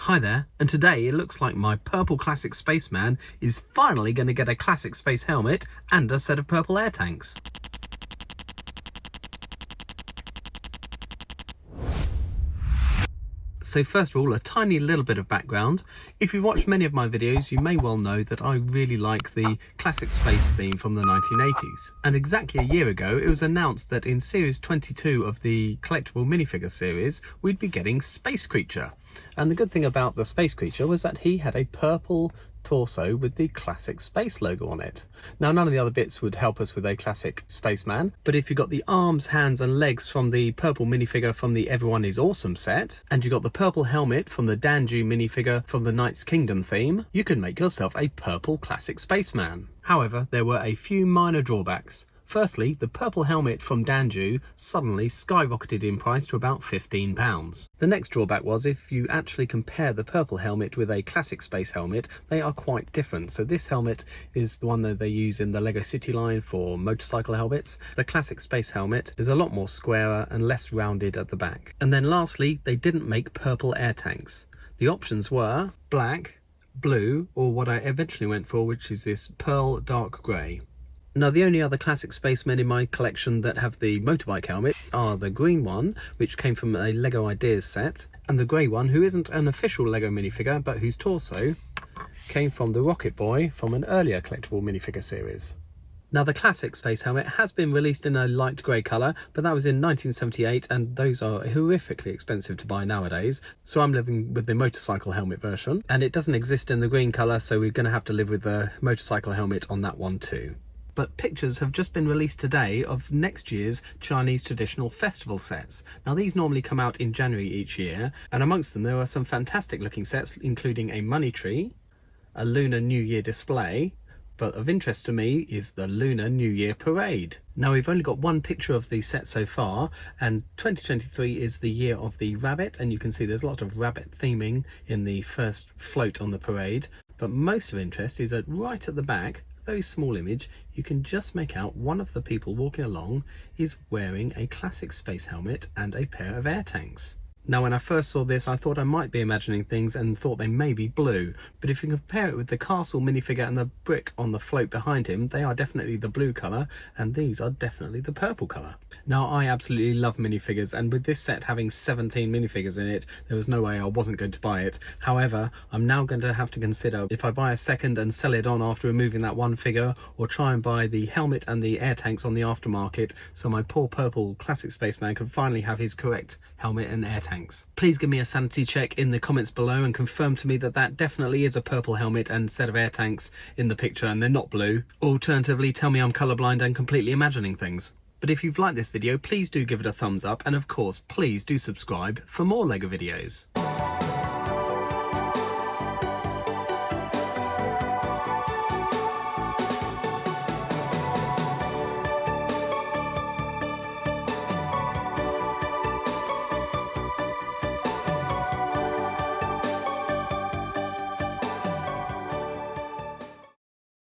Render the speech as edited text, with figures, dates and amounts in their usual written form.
Hi there, and today it looks like my Purple Classic Spaceman is finally going to get a classic space helmet and a set of purple air tanks. So first of all, a tiny little bit of background. If you've watched many of my videos, you may well know that I really like the classic space theme from the 1980s. And exactly a year ago, it was announced that in series 22 of the collectible minifigure series, we'd be getting Space Creature. And the good thing about the Space Creature was that he had a purple torso with the classic space logo on it. Now, none of the other bits would help us with a classic spaceman, but if you got the arms, hands and legs from the purple minifigure from the Everyone is Awesome set, and you got the purple helmet from the Danju minifigure from the Knight's Kingdom theme, you can make yourself a purple classic spaceman. However, there were a few minor drawbacks. Firstly, the purple helmet from Danju suddenly skyrocketed in price to about £15. The next drawback was if you actually compare the purple helmet with a classic space helmet, they are quite different. So this helmet is the one that they use in the LEGO City line for motorcycle helmets. The classic space helmet is a lot more squarer and less rounded at the back. And then lastly, they didn't make purple air tanks. The options were black, blue, or what I eventually went for, which is this pearl dark grey. Now, the only other classic spacemen in my collection that have the motorbike helmet are the green one, which came from a LEGO Ideas set, and the grey one, who isn't an official LEGO minifigure, but whose torso came from the Rocket Boy from an earlier collectible minifigure series. Now, the classic space helmet has been released in a light grey colour, but that was in 1978, and those are horrifically expensive to buy nowadays, so I'm living with the motorcycle helmet version, and it doesn't exist in the green colour, so we're going to have to live with the motorcycle helmet on that one too. But pictures have just been released today of next year's Chinese traditional festival sets. Now, these normally come out in January each year, and amongst them there are some fantastic looking sets, including a money tree, a Lunar New Year display, but of interest to me is the Lunar New Year parade. Now, we've only got one picture of the set so far, and 2023 is the year of the rabbit, and you can see there's a lot of rabbit theming in the first float on the parade. But most of interest is that right at the back, very small image, you can just make out one of the people walking along is wearing a classic space helmet and a pair of air tanks. Now, when I first saw this, I thought I might be imagining things and thought they may be blue, but if you compare it with the castle minifigure and the brick on the float behind him, they are definitely the blue colour, and these are definitely the purple colour. Now, I absolutely love minifigures, and with this set having 17 minifigures in it, there was no way I wasn't going to buy it. However, I'm now going to have to consider if I buy a second and sell it on after removing that one figure, or try and buy the helmet and the air tanks on the aftermarket, so my poor purple classic spaceman can finally have his correct helmet and air tanks. Please give me a sanity check in the comments below and confirm to me that that definitely is a purple helmet and set of air tanks in the picture and they're not blue. Alternatively, tell me I'm colourblind and completely imagining things. But if you've liked this video, please do give it a thumbs up, and of course, please do subscribe for more LEGO videos.